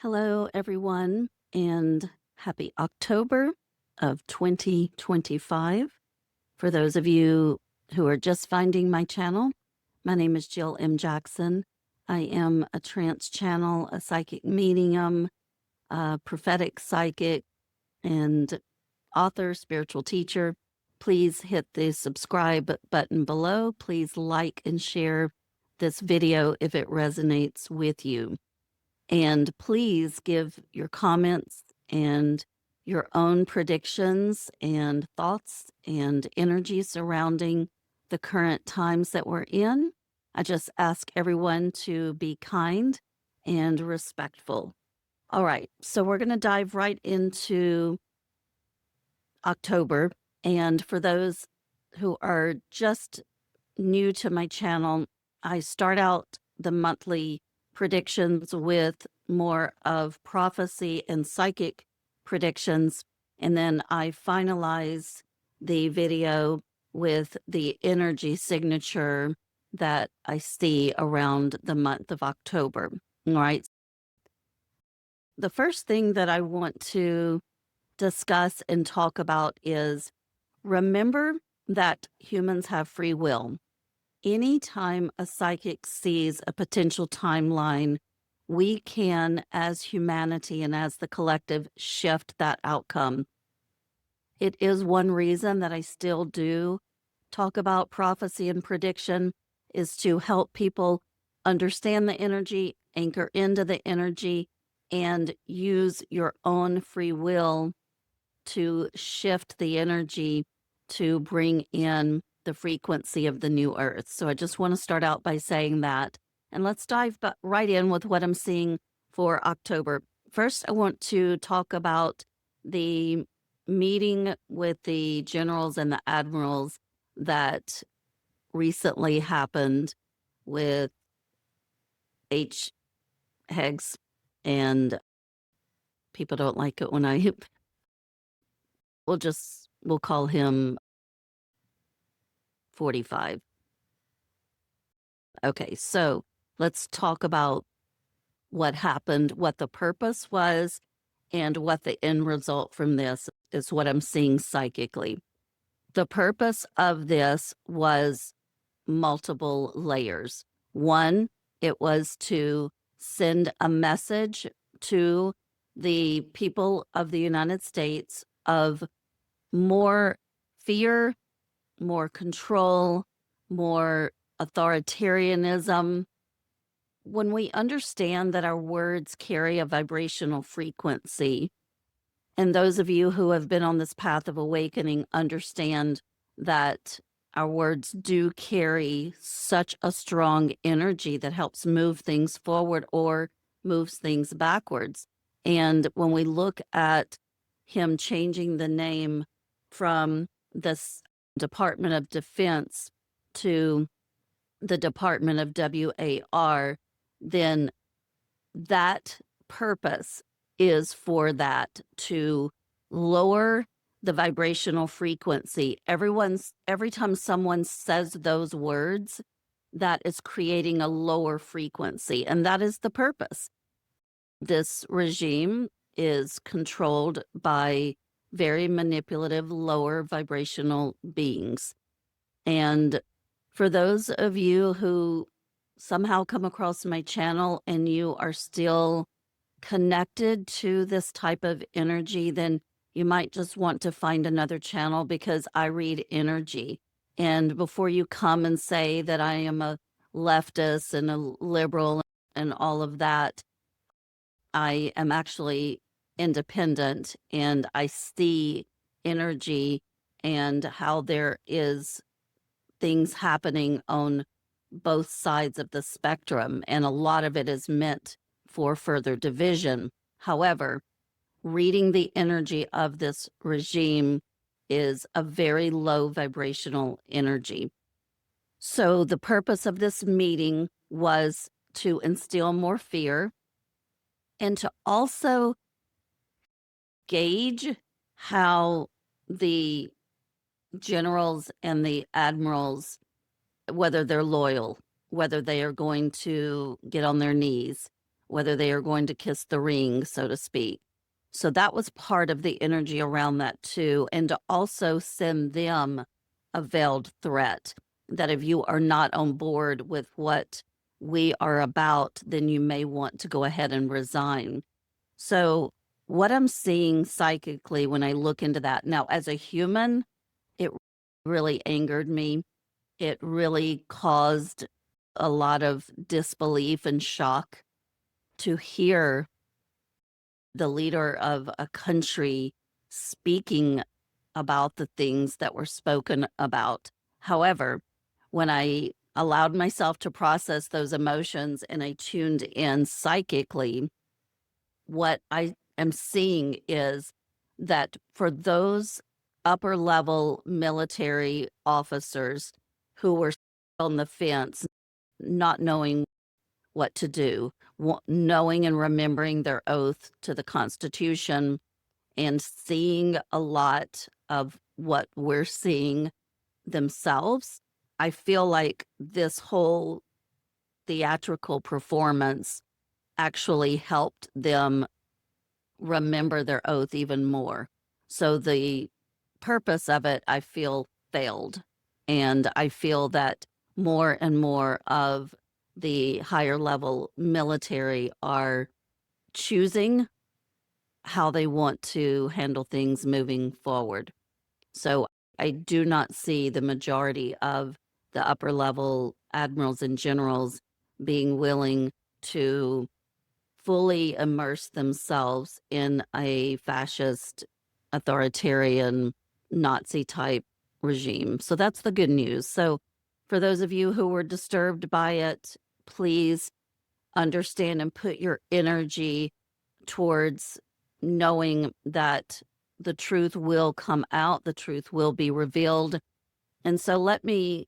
Hello, everyone, and happy October of 2025. For those of you who are just finding my channel, my name is Jill M. Jackson. I am a trance channel, a psychic medium, a prophetic psychic, and author, spiritual teacher. Please hit the subscribe button below. Please like and share this video if it resonates with you. And please give your comments and your own predictions and thoughts and energy surrounding the current times that we're in. I just ask everyone to be kind and respectful. All right, so we're going to dive right into October. And for those who are just new to my channel, I start out the monthly predictions with more of prophecy and psychic predictions, and then I finalize the video with the energy signature that I see around the month of October. All right. The first thing that I want to discuss and talk about is remember that humans have free will. Anytime a psychic sees a potential timeline, we can, as humanity and as the collective, shift that outcome. It is one reason that I still do talk about prophecy and prediction, is to help people understand the energy, anchor into the energy, and use your own free will to shift the energy to bring in the frequency of the new earth. So I just want to start out by saying that. And let's dive right in with what I'm seeing for October. First, I want to talk about the meeting with the generals and the admirals that recently happened with H. Heggs, and people don't like it when we'll call him 45. Okay, so let's talk about what happened, what the purpose was, and what the end result from this is what I'm seeing psychically. The purpose of this was multiple layers. One, it was to send a message to the people of the United States of more fear, more control, more authoritarianism. When we understand that our words carry a vibrational frequency, and those of you who have been on this path of awakening understand that our words do carry such a strong energy that helps move things forward or moves things backwards. And when we look at him changing the name from this Department of Defense to the Department of WAR, then that purpose is for that, to lower the vibrational frequency. Every time someone says those words, that is creating a lower frequency, and that is the purpose. This regime is controlled by very manipulative, lower vibrational beings. And for those of you who somehow come across my channel and you are still connected to this type of energy, then you might just want to find another channel, because I read energy. And before you come and say that I am a leftist and a liberal and all of that, I am actually independent, and I see energy and how there is things happening on both sides of the spectrum, and a lot of it is meant for further division. However, reading the energy of this regime is a very low vibrational energy. So the purpose of this meeting was to instill more fear and to also gauge how the generals and the admirals, whether they're loyal, whether they are going to get on their knees, whether they are going to kiss the ring, so to speak. So that was part of the energy around that too, and to also send them a veiled threat that if you are not on board with what we are about, then you may want to go ahead and resign. So, what I'm seeing psychically when I look into that now, as a human, it really angered me. It really caused a lot of disbelief and shock to hear the leader of a country speaking about the things that were spoken about. However, when I allowed myself to process those emotions and I tuned in psychically, what I am seeing is that for those upper level military officers who were on the fence, not knowing what to do, knowing and remembering their oath to the Constitution, and seeing a lot of what we're seeing themselves, I feel like this whole theatrical performance actually helped them remember their oath even more. So the purpose of it, I feel, failed. And I feel that more and more of the higher level military are choosing how they want to handle things moving forward. So I do not see the majority of the upper level admirals and generals being willing to fully immerse themselves in a fascist, authoritarian, Nazi type regime. So that's the good news. So for those of you who were disturbed by it, please understand and put your energy towards knowing that the truth will come out, the truth will be revealed. And so let me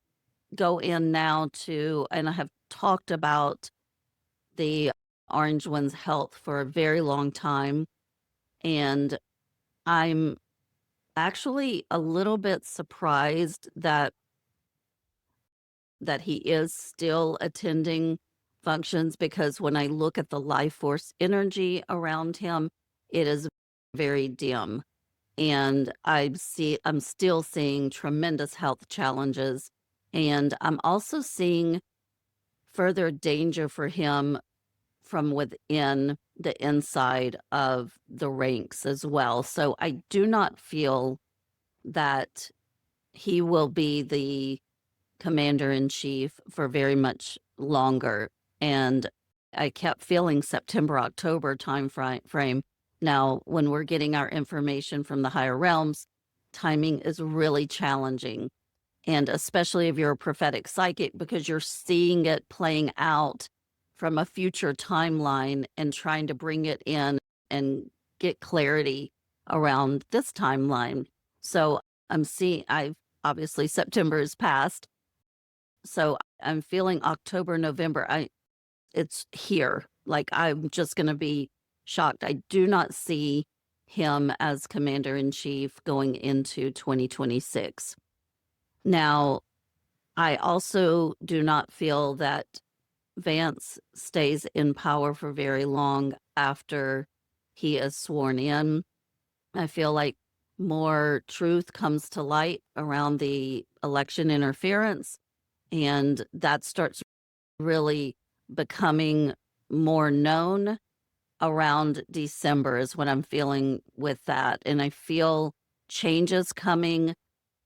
go in now to, and I have talked about the orange one's health for a very long time. And I'm actually a little bit surprised that he is still attending functions because when I look at the life force energy around him, it is very dim. And I'm still seeing tremendous health challenges. And I'm also seeing further danger for him from within the inside of the ranks as well. So I do not feel that he will be the commander in chief for very much longer. And I kept feeling September, October frame. Now, when we're getting our information from the higher realms, timing is really challenging. And especially if you're a prophetic psychic, because you're seeing it playing out from a future timeline and trying to bring it in and get clarity around this timeline. So I've obviously September is past. So I'm feeling October, November. It's here. Like I'm just going to be shocked. I do not see him as commander in chief going into 2026. Now, I also do not feel that Vance stays in power for very long after he is sworn in. I feel like more truth comes to light around the election interference, and that starts really becoming more known around December, is what I'm feeling with that. And I feel changes coming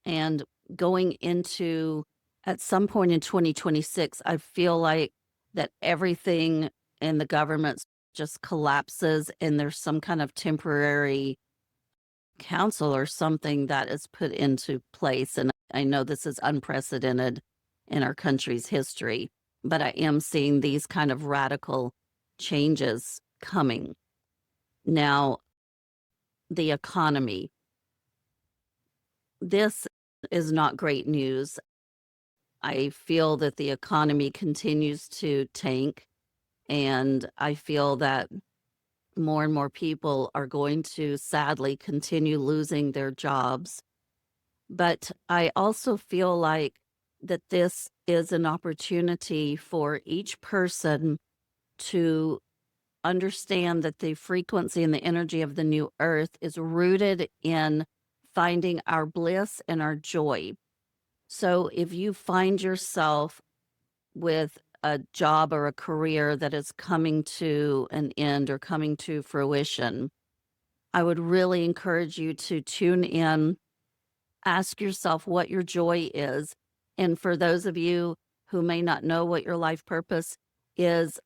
and going into at some point in 2026, I feel like that everything in the government just collapses and there's some kind of temporary council or something that is put into place. And I know this is unprecedented in our country's history, but I am seeing these kind of radical changes coming. Now, the economy. This is not great news. I feel that the economy continues to tank, and I feel that more and more people are going to sadly continue losing their jobs. But I also feel like that this is an opportunity for each person to understand that the frequency and the energy of the new earth is rooted in finding our bliss and our joy. So if you find yourself with a job or a career that is coming to an end or coming to fruition, I would really encourage you to tune in, ask yourself what your joy is. And for those of you who may not know what your life purpose is,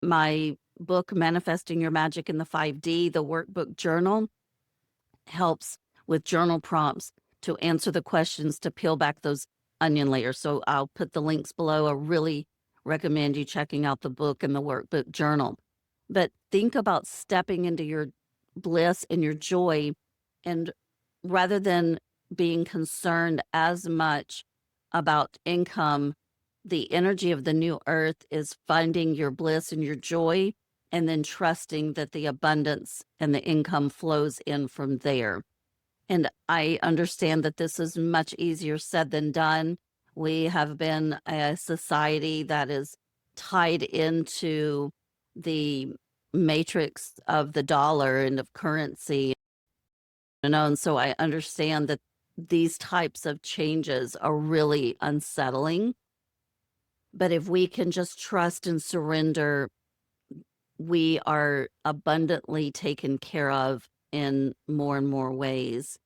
my book, Manifesting Your Magic in the 5D, the workbook journal, helps with journal prompts to answer the questions to peel back those onion layers. So I'll put the links below. I really recommend you checking out the book and the workbook journal. But think about stepping into your bliss and your joy, and rather than being concerned as much about income, the energy of the new earth is finding your bliss and your joy, and then trusting that the abundance and the income flows in from there. And I understand that this is much easier said than done. We have been a society that is tied into the matrix of the dollar and of currency, and so I understand that these types of changes are really unsettling. But if we can just trust and surrender, we are abundantly taken care of in more and more ways.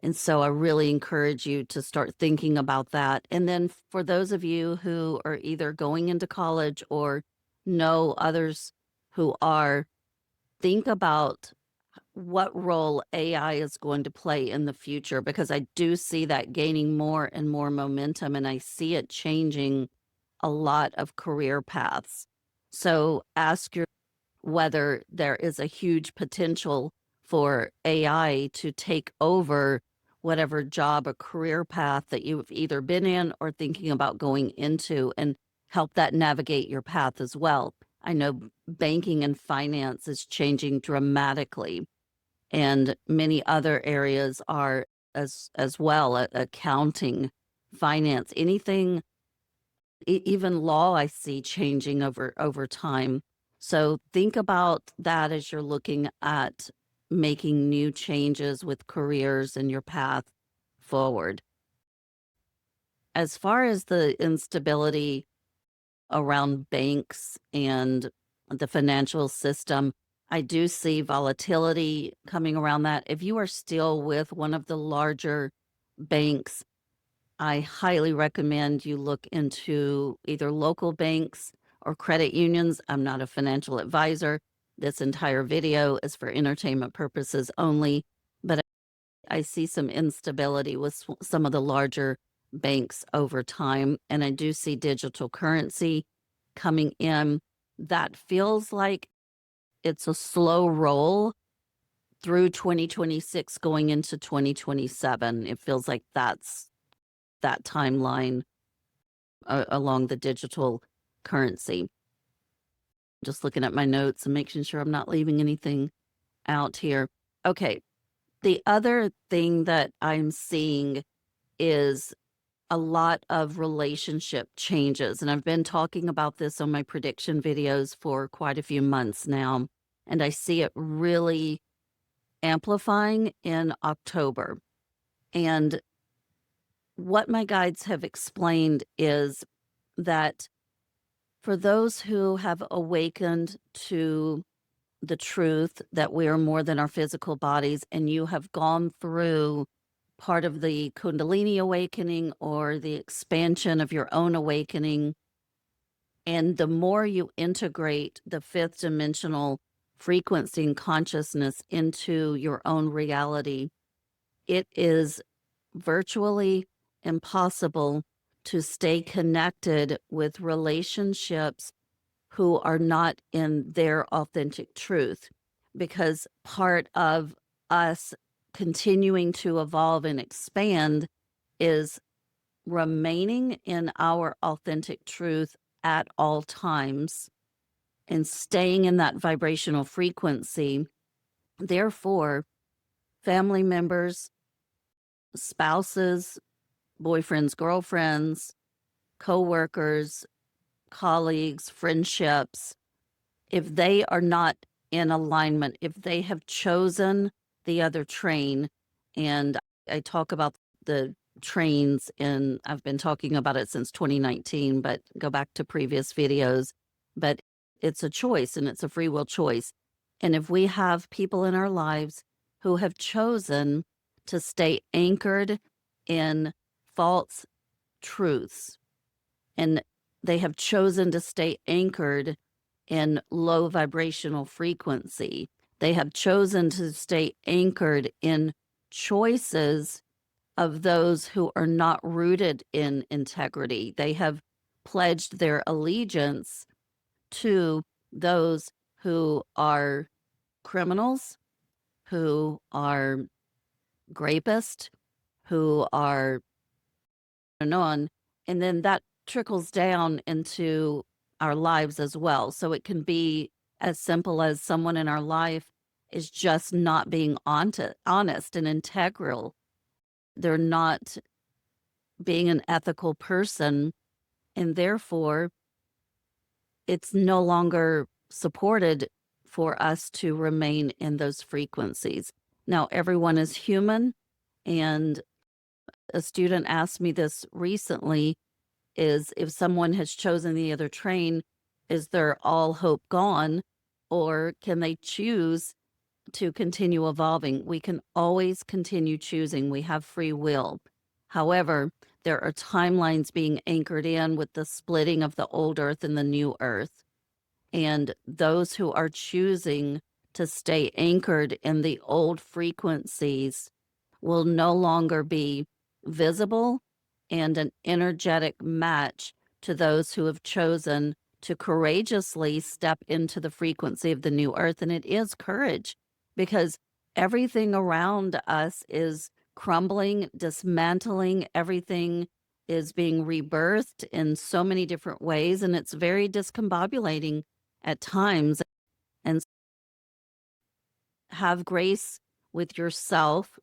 And so I really encourage you to start thinking about that. And then for those of you who are either going into college or know others who are, think about what role AI is going to play in the future, because I do see that gaining more and more momentum, and I see it changing a lot of career paths. So ask your whether there is a huge potential for AI to take over whatever job or career path that you've either been in or thinking about going into, and help that navigate your path as well. I know banking and finance is changing dramatically, and many other areas are as well, accounting, finance, anything, even law I see changing over time. So think about that as you're looking at making new changes with careers and your path forward. As far as the instability around banks and the financial system, I do see volatility coming around that. If you are still with one of the larger banks, I highly recommend you look into either local banks or credit unions. I'm not a financial advisor. This entire video is for entertainment purposes only, but I see some instability with some of the larger banks over time, and I do see digital currency coming in. That feels like it's a slow roll through 2026 going into 2027. It feels like that's that timeline along the digital currency. Just looking at my notes and making sure I'm not leaving anything out here. Okay. The other thing that I'm seeing is a lot of relationship changes. And I've been talking about this on my prediction videos for quite a few months now. And I see it really amplifying in October. And what my guides have explained is that for those who have awakened to the truth that we are more than our physical bodies, and you have gone through part of the Kundalini awakening or the expansion of your own awakening, and the more you integrate the fifth dimensional frequency and consciousness into your own reality, it is virtually impossible to stay connected with relationships who are not in their authentic truth, because part of us continuing to evolve and expand is remaining in our authentic truth at all times and staying in that vibrational frequency. Therefore, family members, spouses, boyfriends, girlfriends, coworkers, colleagues, friendships, if they are not in alignment, if they have chosen the other train, and I talk about the trains, and I've been talking about it since 2019, but go back to previous videos. But it's a choice and it's a free will choice. And if we have people in our lives who have chosen to stay anchored in false truths, and they have chosen to stay anchored in low vibrational frequency, they have chosen to stay anchored in choices of those who are not rooted in integrity. They have pledged their allegiance to those who are criminals, who are rapists, who are and on, and then that trickles down into our lives as well. So it can be as simple as someone in our life is just not being honest and integral. They're not being an ethical person, and therefore it's no longer supported for us to remain in those frequencies. Now, everyone is human, and a student asked me this recently, is if someone has chosen the other train, is their all hope gone, or can they choose to continue evolving? We can always continue choosing. We have free will. However, there are timelines being anchored in with the splitting of the old earth and the new earth. And those who are choosing to stay anchored in the old frequencies will no longer be visible and an energetic match to those who have chosen to courageously step into the frequency of the new earth. And it is courage, because everything around us is crumbling, dismantling, everything is being rebirthed in so many different ways. And it's very discombobulating at times. And have grace with yourself.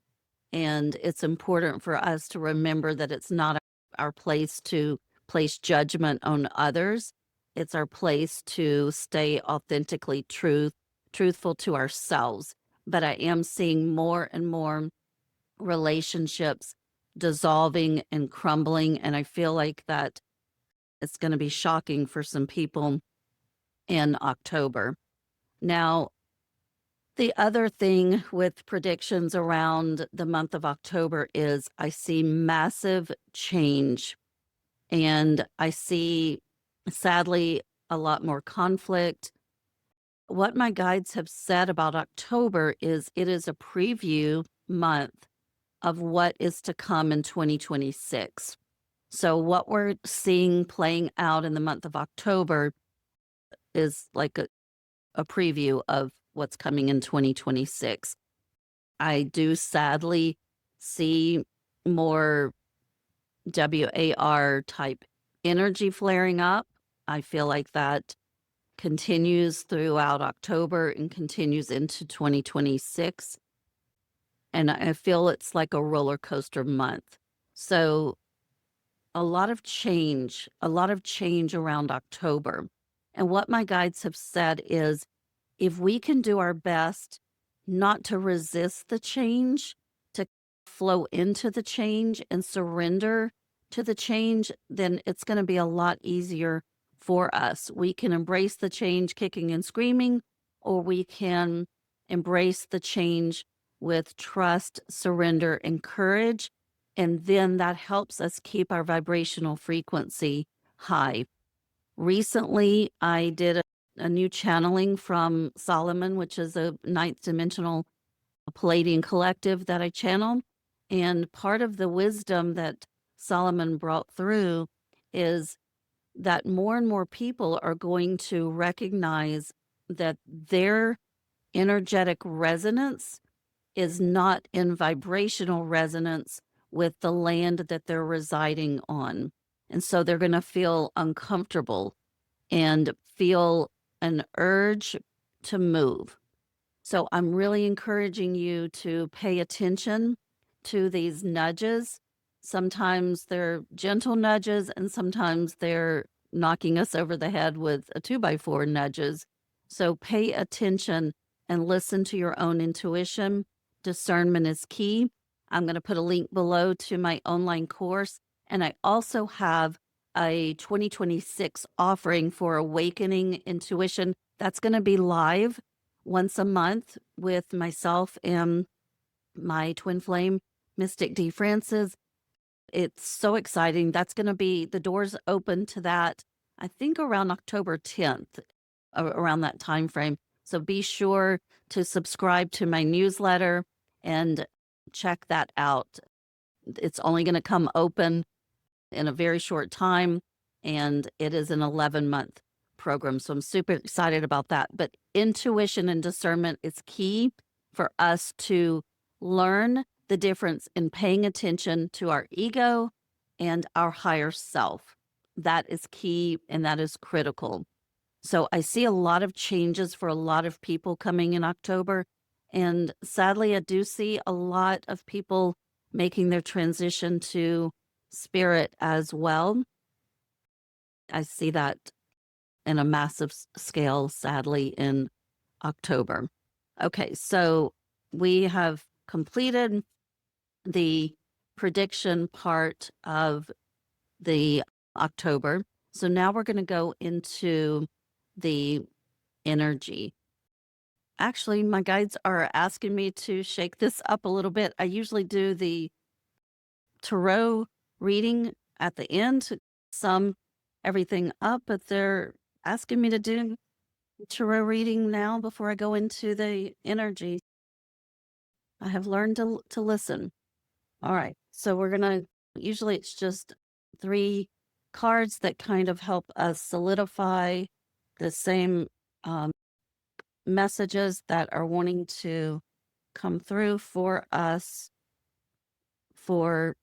And it's important for us to remember that it's not our place to place judgment on others. It's our place to stay authentically truthful to ourselves. But I am seeing more and more relationships dissolving and crumbling. And I feel like that it's going to be shocking for some people in October. Now, the other thing with predictions around the month of October is I see massive change, and I see, sadly, a lot more conflict. What my guides have said about October is it is a preview month of what is to come in 2026. So what we're seeing playing out in the month of October is like a preview of what's coming in 2026. I do sadly see more WAR type energy flaring up. I feel like that continues throughout October and continues into 2026. And I feel it's like a roller coaster month. So a lot of change around October. And what my guides have said is if we can do our best not to resist the change, to flow into the change and surrender to the change, then it's going to be a lot easier for us. We can embrace the change kicking and screaming, or we can embrace the change with trust, surrender, and courage. And then that helps us keep our vibrational frequency high. Recently, I did a new channeling from Solomon, which is a ninth dimensional Palladian collective that I channel. And part of the wisdom that Solomon brought through is that more and more people are going to recognize that their energetic resonance is not in vibrational resonance with the land that they're residing on. And so they're going to feel uncomfortable and feel an urge to move. So I'm really encouraging you to pay attention to these nudges. Sometimes they're gentle nudges, and sometimes they're knocking us over the head with a 2x4 nudges. So pay attention and listen to your own intuition. Discernment is key. I'm going to put a link below to my online course. And I also have a 2026 offering for awakening intuition that's going to be live once a month with myself and my twin flame, Mystic D. Francis. It's so exciting. That's going to be the doors open to that, I think around October 10th, around that time frame. So be sure to subscribe to my newsletter and check that out. It's only going to come open in a very short time, and it is an 11-month program. So I'm super excited about that. But intuition and discernment is key for us to learn the difference in paying attention to our ego and our higher self. That is key and that is critical. So I see a lot of changes for a lot of people coming in October. And sadly, I do see a lot of people making their transition to spirit as well. I see that in a massive scale, sadly, in October. Okay, so we have completed the prediction part of the October. So now we're going to go into the energy. Actually, my guides are asking me to shake this up a little bit. I usually do the tarot reading at the end to sum everything up, but they're asking me to do tarot reading now before I go into the energy. I have learned to listen. All right. So we're going to, usually it's just 3 cards that kind of help us solidify the same messages that are wanting to come through for us for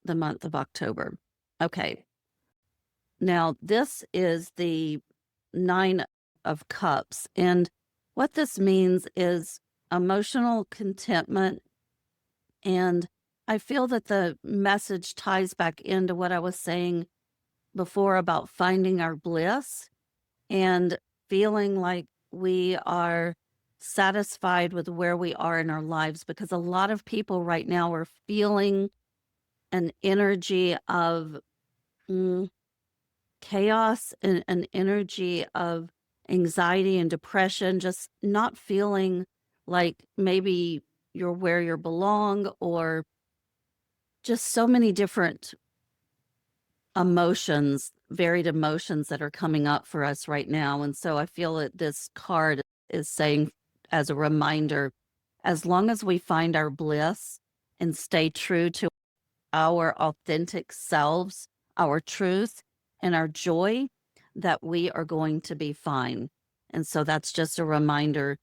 the month of October. Okay. Now, this is the 9 of Cups. And what this means is emotional contentment. And I feel that the message ties back into what I was saying before about finding our bliss and feeling like we are satisfied with where we are in our lives, because a lot of people right now are feeling an energy of chaos and an energy of anxiety and depression, just not feeling like maybe you're where you belong, or just so many different emotions, varied emotions that are coming up for us right now. And so I feel that this card is saying, as a reminder, as long as we find our bliss and stay true to our authentic selves, our truth, and our joy, that we are going to be fine. And so that's just a reminder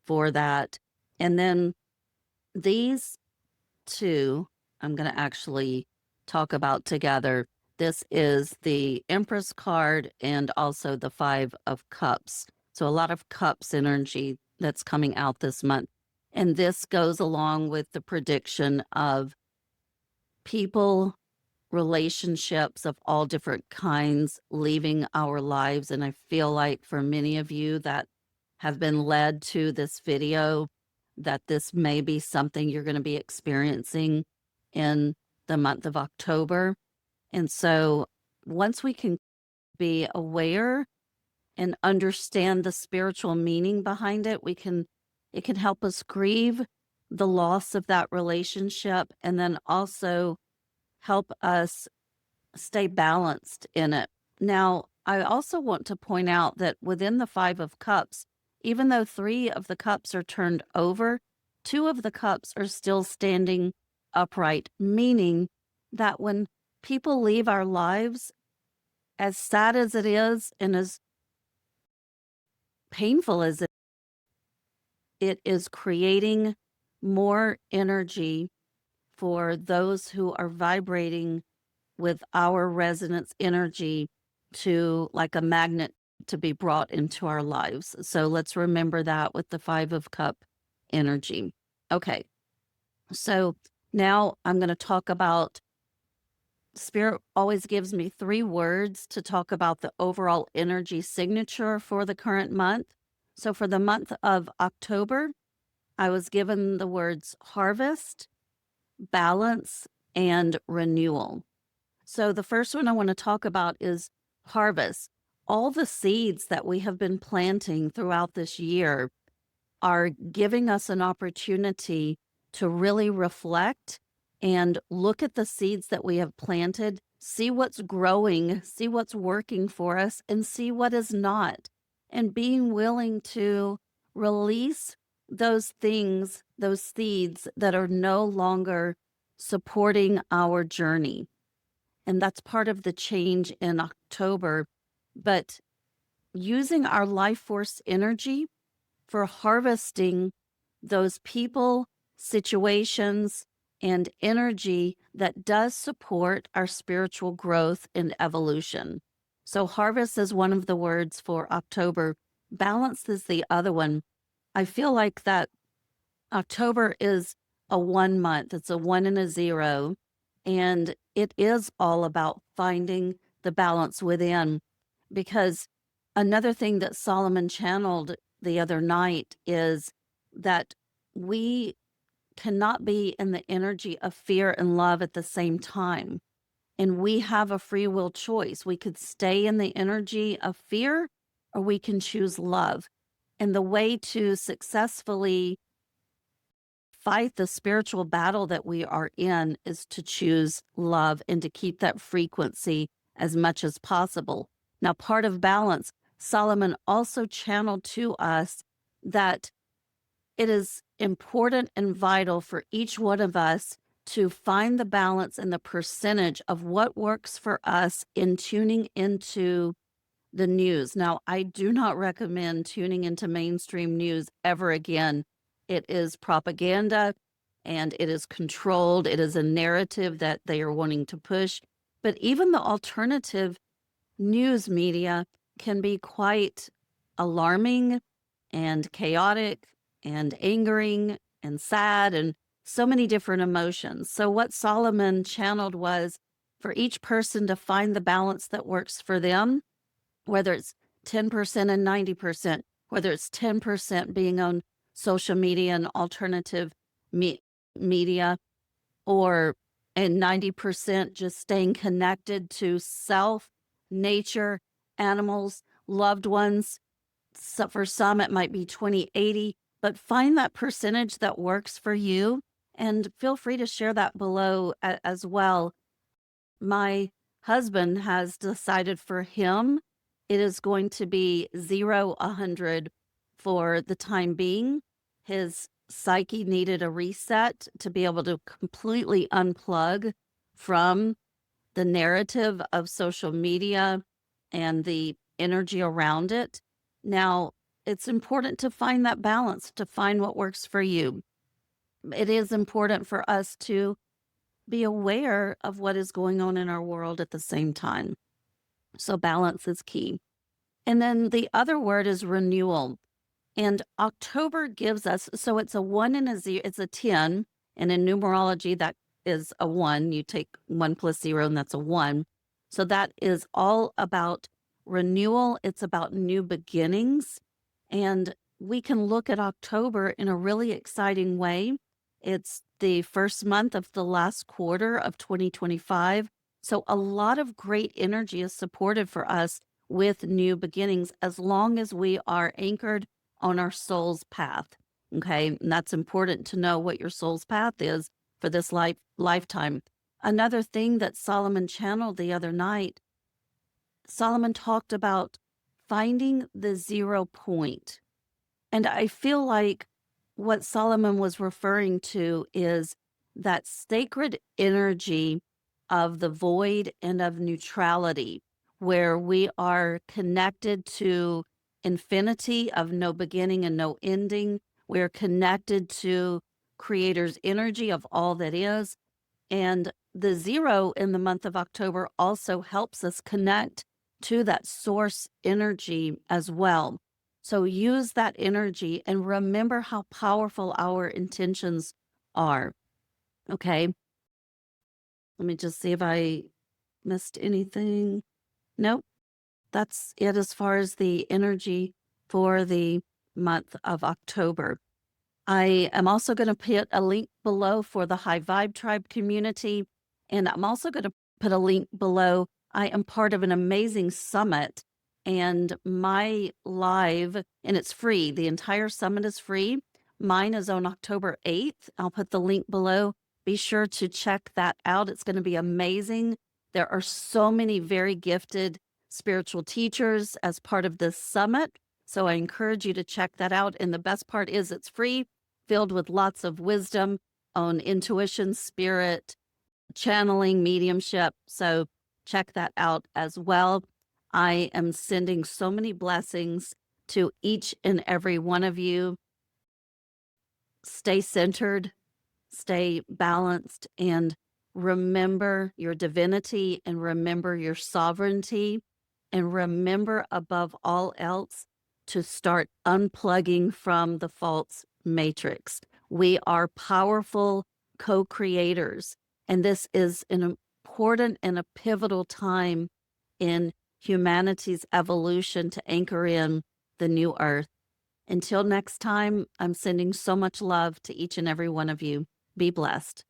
for that. And then these 2, I'm going to actually talk about together. This is the Empress card and also the 5 of Cups. So a lot of cups energy that's coming out this month. And this goes along with the prediction of people, relationships of all different kinds leaving our lives. And I feel like for many of you that have been led to this video, that this may be something you're going to be experiencing in the month of October. And so once we can be aware and understand the spiritual meaning behind it, it can help us grieve the loss of that relationship, and then also help us stay balanced in it. Now, I also want to point out that within the 5 of Cups, even though 3 of the cups are turned over, 2 of the cups are still standing upright, meaning that when people leave our lives, as sad as it is and as painful as it is creating more energy for those who are vibrating with our resonance energy, to like a magnet to be brought into our lives. So let's remember that with the 5 of Cup energy. Okay. So now I'm going to talk about, Spirit always gives me 3 words to talk about the overall energy signature for the current month. So for the month of October, I was given the words harvest, balance, and renewal. So the first one I want to talk about is harvest. All the seeds that we have been planting throughout this year are giving us an opportunity to really reflect and look at the seeds that we have planted, see what's growing, see what's working for us, and see what is not. And being willing to release those things, those seeds that are no longer supporting our journey. And that's part of the change in October. But using our life force energy for harvesting those people, situations, and energy that does support our spiritual growth and evolution. So, harvest is one of the words for October, balance is the other one. I feel like that October is a 1 month, it's a one and a zero, and it is all about finding the balance within. Because another thing that Solomon channeled the other night is that we cannot be in the energy of fear and love at the same time. And we have a free will choice. We could stay in the energy of fear or we can choose love. And the way to successfully fight the spiritual battle that we are in is to choose love and to keep that frequency as much as possible. Now, part of balance, Solomon also channeled to us that it is important and vital for each one of us to find the balance and the percentage of what works for us in tuning into the news. Now, I do not recommend tuning into mainstream news ever again. It is propaganda and it is controlled. It is a narrative that they are wanting to push. But even the alternative news media can be quite alarming and chaotic and angering and sad and so many different emotions. So, what Solomon channeled was for each person to find the balance that works for them, whether it's 10% and 90%, whether it's 10% being on social media and alternative media, or and 90% just staying connected to self, nature, animals, loved ones. So for some, it might be 20/80, but find that percentage that works for you and feel free to share that below as well. My husband has decided for him, it is going to be 0, 100 for the time being. His psyche needed a reset to be able to completely unplug from the narrative of social media and the energy around it. Now, it's important to find that balance, to find what works for you. It is important for us to be aware of what is going on in our world at the same time. So balance is key. And then the other word is renewal. And October gives us, so it's a 1 and a 0, it's a 10. And in numerology, that is a 1. You take 1 plus 0, and that's a 1. So that is all about renewal. It's about new beginnings. And we can look at October in a really exciting way. It's the first month of the last quarter of 2025. So a lot of great energy is supported for us with new beginnings as long as we are anchored on our soul's path. Okay. And that's important to know what your soul's path is for this lifetime. Another thing that Solomon channeled the other night, Solomon talked about finding the 0 point. And I feel like what Solomon was referring to is that sacred energy of the void and of neutrality, where we are connected to infinity of no beginning and no ending. We're connected to Creator's energy of all that is. And the 0 in the month of October also helps us connect to that source energy as well. So use that energy and remember how powerful our intentions are. Okay. Let me just see if I missed anything. Nope. That's it as far as the energy for the month of October. I am also going to put a link below for the High Vibe Tribe community, and I'm also going to put a link below. I am part of an amazing summit, and my live, and it's free. The entire summit is free. Mine is on October 8th. I'll put the link below. Be sure to check that out. It's going to be amazing. There are so many very gifted spiritual teachers as part of this summit. So I encourage you to check that out. And the best part is it's free, filled with lots of wisdom on intuition, spirit, channeling, mediumship. So check that out as well. I am sending so many blessings to each and every one of you. Stay centered, stay balanced, and remember your divinity and remember your sovereignty. And remember above all else to start unplugging from the false matrix. We are powerful co-creators, and this is an important and a pivotal time in humanity's evolution to anchor in the new earth. Until next time, I'm sending so much love to each and every one of you. Be blessed.